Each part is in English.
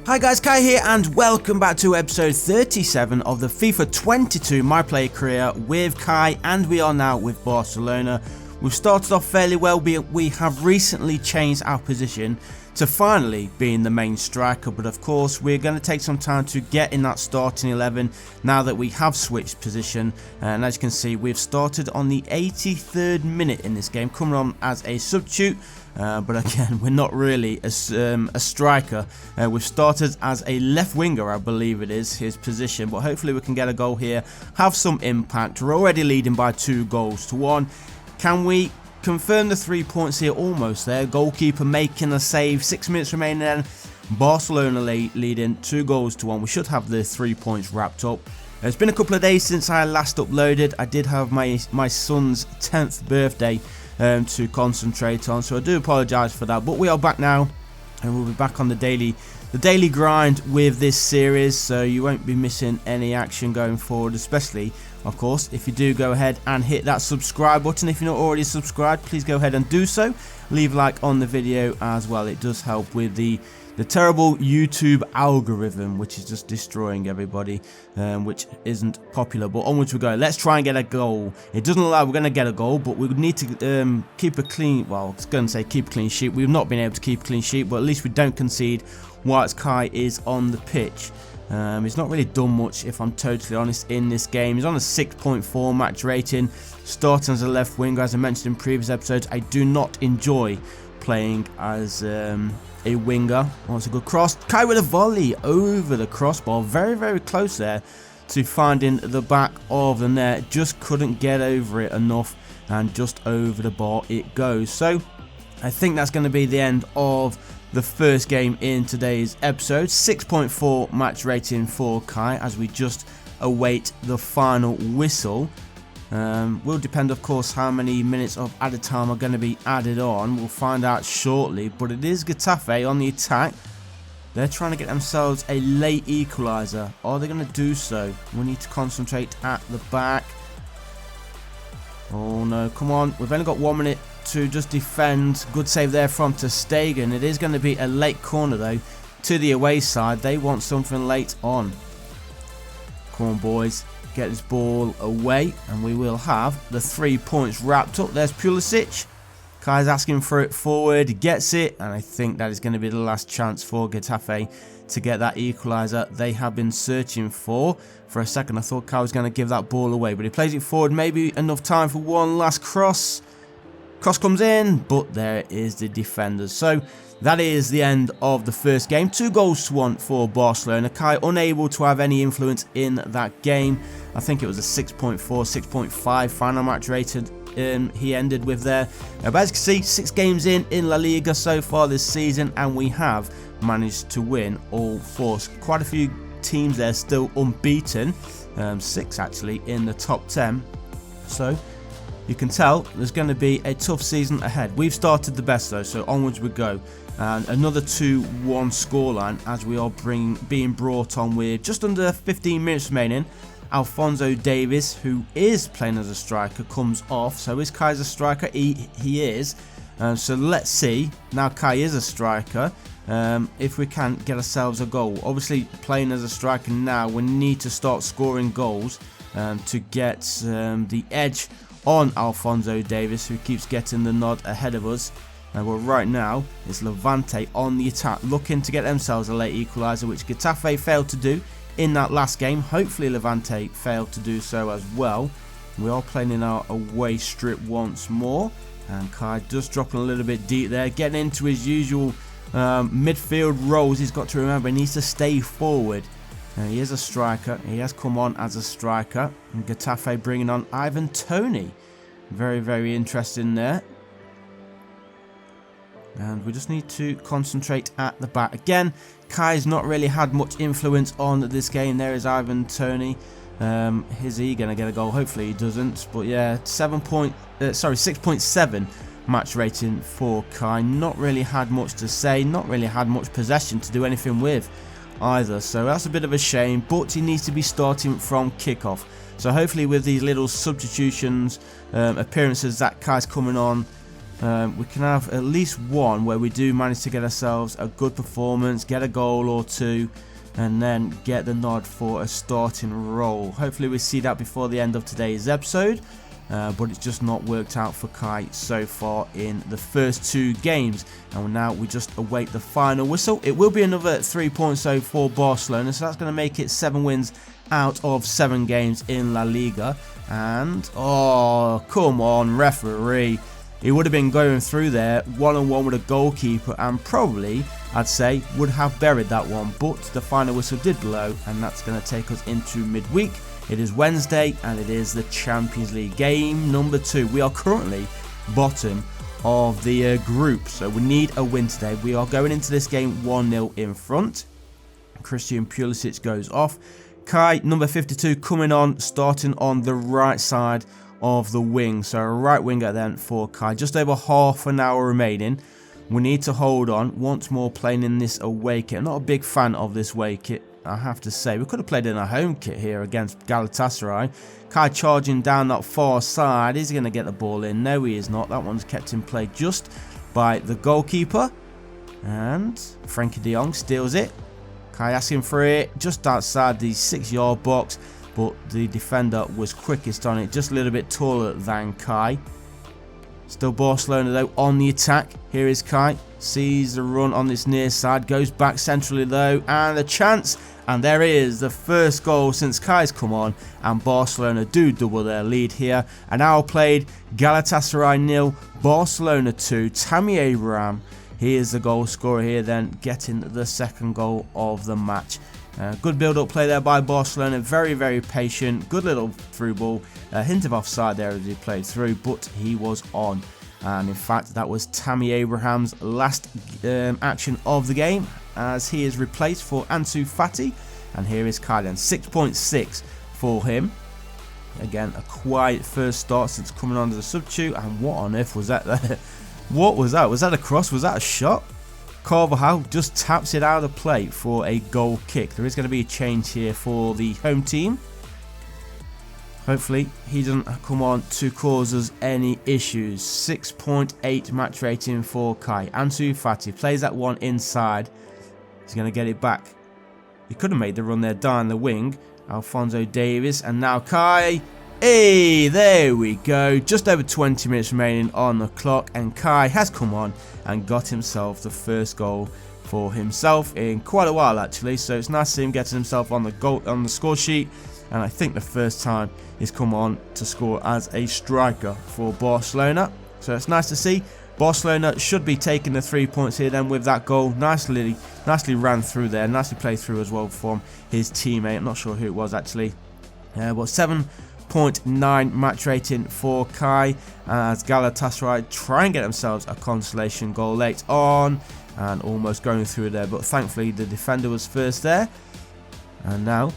Hi guys, Kai here and welcome back to episode 37 of the FIFA 22 My Player Career with Kai, and we are now with Barcelona. We've started off fairly well, but we have recently changed our position to finally being the main striker, but of course we're going to take some time to get in that starting 11 now that we have switched position. And as you can see, we've started on the 83rd minute in this game, coming on as a substitute. But again, we're not really a striker. We've started as a left winger, I believe it is his position, but hopefully we can get a goal here, have some impact. We're already leading by 2-1. Can we confirm the 3 points here? Almost there. Goalkeeper making a save, 6 minutes remaining then. Barcelona leading 2-1. We should have the 3 points wrapped up. It's been a couple of days since I last uploaded. I did have my son's 10th birthday to concentrate on, so I do apologise for that, but we are back now and we'll be back on the daily grind with this series, so you won't be missing any action going forward, especially of course if you do go ahead and hit that subscribe button. If you're not already subscribed, please go ahead and do so. Leave a like on the video as well, it does help with the terrible YouTube algorithm, which is just destroying everybody, which isn't popular. But onwards we go. Let's try and get a goal. It doesn't look like we're going to get a goal, but we would need to keep a clean, well, I was going to say keep a clean sheet. We've not been able to keep a clean sheet, but at least we don't concede whilst Kai is on the pitch. He's not really done much, if I'm totally honest, in this game. He's on a 6.4 match rating, starting as a left winger. As I mentioned in previous episodes, I do not enjoy playing as a winger. Oh, it's a good cross. Kai with a volley over the crossbar. Very, very close there to finding the back of the net. Just couldn't get over it enough, and just over the bar it goes. So I think that's going to be the end of the first game in today's episode. 6.4 match rating for Kai as we just await the final whistle. Will depend, of course, how many minutes of added time are going to be added on. We'll find out shortly, but it is Getafe on the attack. They're trying to get themselves a late equaliser. Are they going to do so? We need to concentrate at the back. Oh no, come on. We've only got 1 minute to just defend. Good save there from ter Stegen. It is going to be a late corner though to the away side. They want something late on. Come on boys, get this ball away and we will have the 3 points wrapped up. There's Pulisic. Kai's asking for it forward, he gets it, and I think that is going to be the last chance for Getafe to get that equaliser they have been searching for. For a second I thought Kai was going to give that ball away, but he plays it forward. Maybe enough time for one last cross. Cross comes in, but there is the defender. So that is the end of the first game. 2-1 for Barcelona. Kai unable to have any influence in that game. I think it was a 6.4, 6.5 final match rated he ended with there. But as you can see, 6 games in La Liga so far this season, and we have managed to win all 4. Quite a few teams there still unbeaten. 6 actually in the top 10. So you can tell there's going to be a tough season ahead. We've started the best though, so onwards we go. And another 2-1 scoreline as we are being brought on with just under 15 minutes remaining. Alphonso Davies, who is playing as a striker, comes off. So is Kai a striker? He is. So let's see. Now Kai is a striker. If we can get ourselves a goal. Obviously playing as a striker now, we need to start scoring goals to get the edge on Alphonso Davies, who keeps getting the nod ahead of us. Well, right now it's Levante on the attack, looking to get themselves a late equaliser, which Getafe failed to do in that last game. Hopefully Levante failed to do so as well. We are playing in our away strip once more, and Kai just dropping a little bit deep there, getting into his usual midfield roles. He's got to remember he needs to stay forward. He is a striker. He has come on as a striker. And Getafe bringing on Ivan Toney. Very, very interesting there. And we just need to concentrate at the back. Again, Kai's not really had much influence on this game. There is Ivan Toney. Is he going to get a goal? Hopefully he doesn't. But yeah, 6.7 match rating for Kai. Not really had much to say. Not really had much possession to do anything with either, so that's a bit of a shame, but he needs to be starting from kickoff. So hopefully with these little substitutions, appearances that Kai's coming on, we can have at least one where we do manage to get ourselves a good performance, get a goal or two, and then get the nod for a starting role. Hopefully we see that before the end of today's episode, but it's just not worked out for Kai so far in the first 2 games, and now we just await the final whistle. It will be another 3 points though for Barcelona, so that's going to make it 7 wins out of 7 games in La Liga. And oh, come on, referee. He would have been going through there one-on-one with a goalkeeper and probably, I'd say, would have buried that one. But the final whistle did blow, and that's going to take us into midweek. It is Wednesday, and it is the Champions League game number 2. We are currently bottom of the group, so we need a win today. We are going into this game 1-0 in front. Christian Pulisic goes off. Kai, number 52, coming on, starting on the right side of the wing. So a right winger then for Kai. Just over half an hour remaining. We need to hold on. Once more playing in this away kit. I'm not a big fan of this away kit, I have to say. We could have played in a home kit here against Galatasaray. Kai charging down that far side. Is he going to get the ball in? No, he is not. That one's kept in play just by the goalkeeper. And Frankie de Jong steals it. Kai asking for it just outside the 6-yard box, but the defender was quickest on it, just a little bit taller than Kai. Still Barcelona though on the attack. Here is Kai, sees the run on this near side, goes back centrally though, and a chance, and there is the first goal since Kai's come on, and Barcelona do double their lead here. An hour played, Galatasaray 0, Barcelona 2, Tammy Abraham. He is the goal scorer here then, getting the second goal of the match. Good build-up play there by Barcelona, very, very patient, good little through ball, a hint of offside there as he played through, but he was on. And in fact, that was Tammy Abraham's last action of the game, as he is replaced for Ansu Fati. And here is Kylian, 6.6 for him. Again, a quiet first start since coming on as a substitute, and what on earth was that there? What was that? Was that a cross? Was that a shot? Carvajal just taps it out of play for a goal kick. There is going to be a change here for the home team. Hopefully he doesn't come on to cause us any issues. 6.8 match rating for Kai. Ansu Fati plays that one inside. He's going to get it back. He could have made the run there down the wing. Alphonso Davies, and now Kai. Hey, there we go. Just over 20 minutes remaining on the clock, and Kai has come on and got himself the first goal for himself in quite a while actually. So it's nice to see him getting himself on the score sheet, and I think the first time he's come on to score as a striker for Barcelona. So it's nice to see. Barcelona should be taking the 3 points here then with that goal. Nicely ran through there, nicely played through as well from his teammate. I'm not sure who it was actually, but 7.9 match rating for Kai, as Galatasaray try and get themselves a consolation goal late on, and almost going through there, but thankfully the defender was first there. And now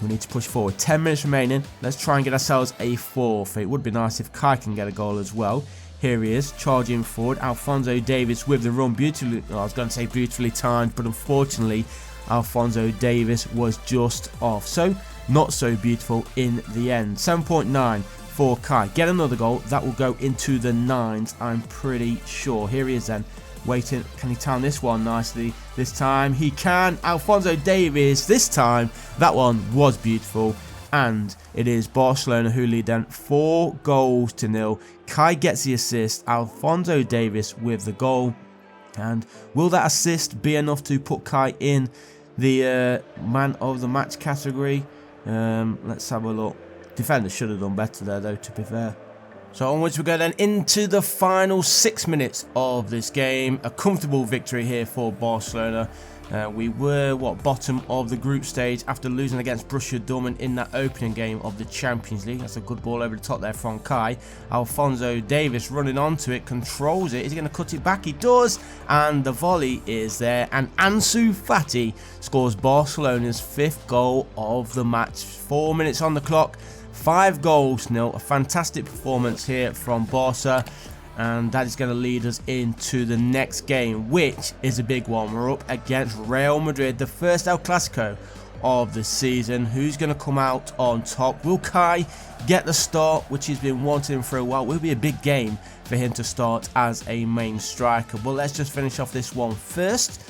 we need to push forward. 10 minutes remaining. Let's try and get ourselves a fourth. It would be nice if Kai can get a goal as well. Here he is, charging forward. Alphonso Davies with the run. Beautifully, I was going to say beautifully timed, but unfortunately Alphonso Davies was just off. So not so beautiful in the end. 7.9 for Kai. Get another goal. That will go into the 9s, I'm pretty sure. Here he is then. Waiting. Can he time this one nicely? This time he can. Alphonso Davies. This time that one was beautiful. And it is Barcelona who lead then 4-0. Kai gets the assist. Alphonso Davies with the goal. And will that assist be enough to put Kai in the man of the match category? Let's have a look. Defender should have done better there though, to be fair. So onwards we go then into the final 6 minutes of this game. A comfortable victory here for Barcelona. We were, bottom of the group stage after losing against Borussia Dortmund in that opening game of the Champions League. That's a good ball over the top there from Kai. Alphonso Davies running onto it, controls it. Is he going to cut it back? He does. And the volley is there. And Ansu Fati scores Barcelona's 5th goal of the match. 4 minutes on the clock. 5-0. A fantastic performance here from Barca. And that is going to lead us into the next game, which is a big one. We're up against Real Madrid, the first El Clasico of the season. Who's going to come out on top? Will Kai get the start, which he's been wanting for a while? Will be a big game for him to start as a main striker. But let's just finish off this one first.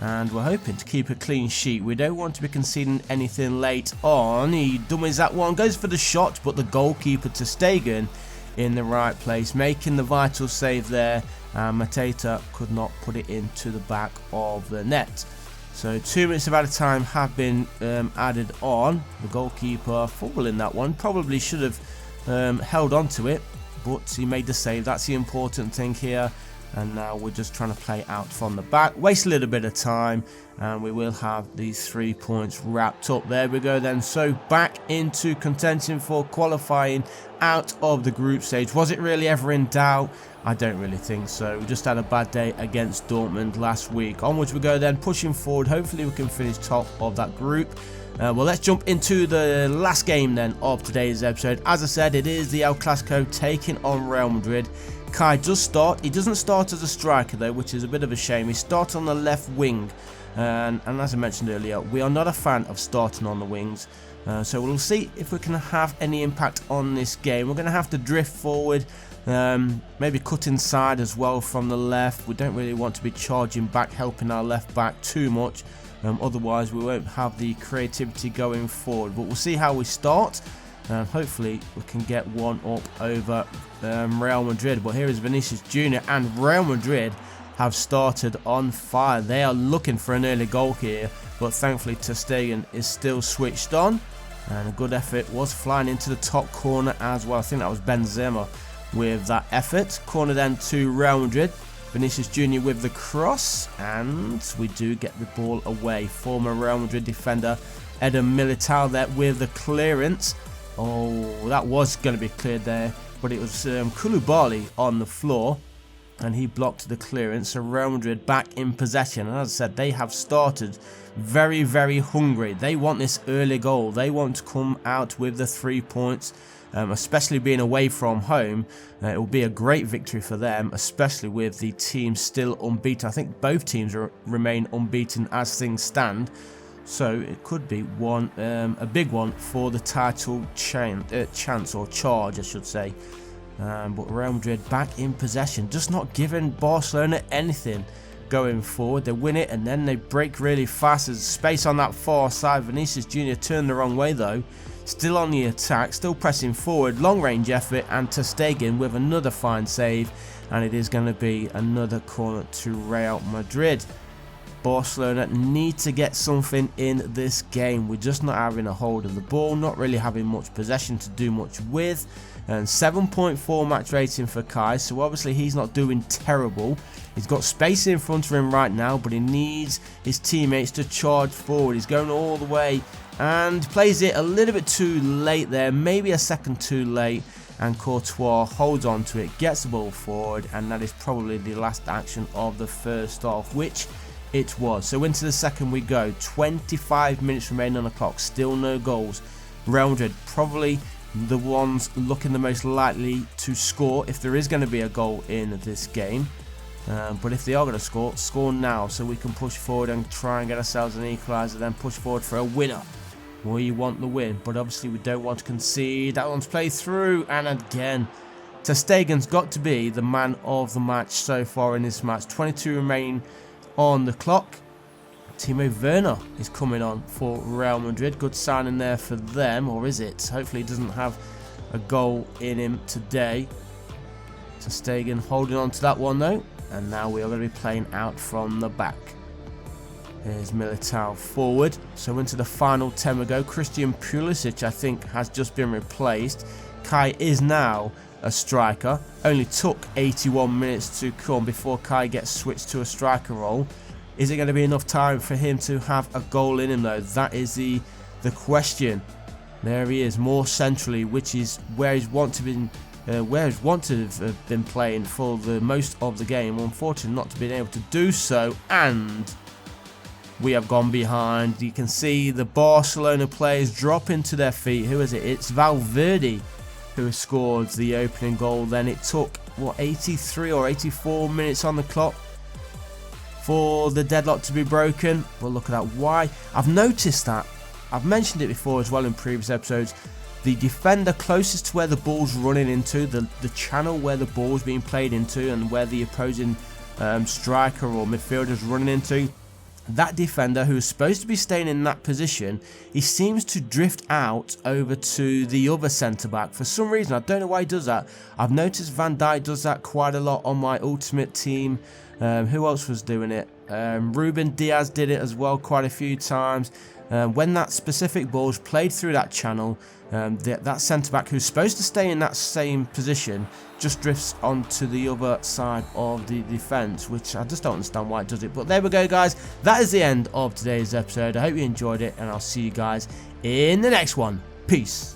And we're hoping to keep a clean sheet. We don't want to be conceding anything late on. He dummies that one, goes for the shot, but the goalkeeper ter Stegen in the right place, making the vital save there. And Mateta could not put it into the back of the net. So 2 minutes of added time have been added on. The goalkeeper fumbling that one. Probably should have held on to it, but he made the save. That's the important thing here. And now we're just trying to play out from the back. Waste a little bit of time, and we will have these 3 points wrapped up. There we go then. So back into contention for qualifying out of the group stage. Was it really ever in doubt? I don't really think so. We just had a bad day against Dortmund last week. Onwards we go then, pushing forward. Hopefully we can finish top of that group. Well, let's jump into the last game then of today's episode. As I said, it is the El Clasico taking on Real Madrid. Kai does start. He doesn't start as a striker though, which is a bit of a shame. He starts on the left wing, and as I mentioned earlier, we are not a fan of starting on the wings. So we'll see if we can have any impact on this game. We're going to have to drift forward, maybe cut inside as well from the left. We don't really want to be charging back, helping our left back too much. Otherwise we won't have the creativity going forward. But we'll see how we start. Hopefully we can get one up over Real Madrid. But here is Vinicius Jr. and Real Madrid have started on fire. They are looking for an early goal here, but thankfully ter Stegen is still switched on, and a good effort was flying into the top corner as well. I think that was Benzema with that effort. Corner then to Real Madrid. Vinicius Jr. with the cross, and we do get the ball away. Former Real Madrid defender Eder Militao there with the clearance. Oh, that was going to be cleared there, but it was Koulibaly on the floor, and he blocked the clearance. So Real Madrid back in possession, and as I said, they have started very, very hungry. They want this early goal. They want to come out with the 3 points, especially being away from home. It will be a great victory for them, especially with the team still unbeaten. I think both teams remain unbeaten as things stand. So it could be a big one for the title chance or charge, I should say. But Real Madrid back in possession, just not giving Barcelona anything going forward. They win it and then they break really fast. There's space on that far side. Vinicius Jr. turned the wrong way though. Still on the attack, still pressing forward. Long range effort, and ter Stegen with another fine save. And it is going to be another corner to Real Madrid. Barcelona need to get something in this game. We're just not having a hold of the ball, not really having much possession to do much with. And 7.4 match rating for Kai, so obviously he's not doing terrible. He's got space in front of him right now, but he needs his teammates to charge forward. He's going all the way and plays it a little bit too late there, maybe a second too late. And Courtois holds on to it, gets the ball forward, and that is probably the last action of the first half, which it was. So into the second we go. 25 minutes remaining on the clock, still no goals. Real Madrid probably the ones looking the most likely to score if there is going to be a goal in this game. But if they are going to score now, so we can push forward and try and get ourselves an equaliser, then push forward for a winner. We want the win, but obviously we don't want to concede. That one's played through, and again ter Stegen's got to be the man of the match so far in this match. 22 remain on the clock. Timo Werner is coming on for Real Madrid. Good signing there for them, or is it? Hopefully he doesn't have a goal in him today. ter Stegen holding on to that one though, and now we are going to be playing out from the back. Here's Militao forward. So into the final 10 we go. Christian Pulisic, I think, has just been replaced. Kai is now a striker. Only took 81 minutes to come before Kai gets switched to a striker role. Is it going to be enough time for him to have a goal in him though? That is the question. There he is, more centrally, which is where he's wanted to have been playing for the most of the game. Unfortunately, not to be able to do so, and we have gone behind. You can see the Barcelona players dropping to their feet. Who is it? It's Valverde who has scored the opening goal. Then it took, what, 83 or 84 minutes on the clock for the deadlock to be broken. Well, look at that. Why? I've noticed that I've mentioned it before as well in previous episodes. The defender closest to where the ball's running into, the channel where the ball's being played into and where the opposing striker or midfielder is running into, that defender who is supposed to be staying in that position, he seems to drift out over to the other centre-back. For some reason, I don't know why he does that. I've noticed Van Dijk does that quite a lot on my ultimate team. Who else was doing it? Ruben Diaz did it as well quite a few times. When that specific ball is played through that channel, that centre-back who's supposed to stay in that same position just drifts onto the other side of the defence, which I just don't understand why it does it. But there we go, guys. That is the end of today's episode. I hope you enjoyed it, and I'll see you guys in the next one. Peace.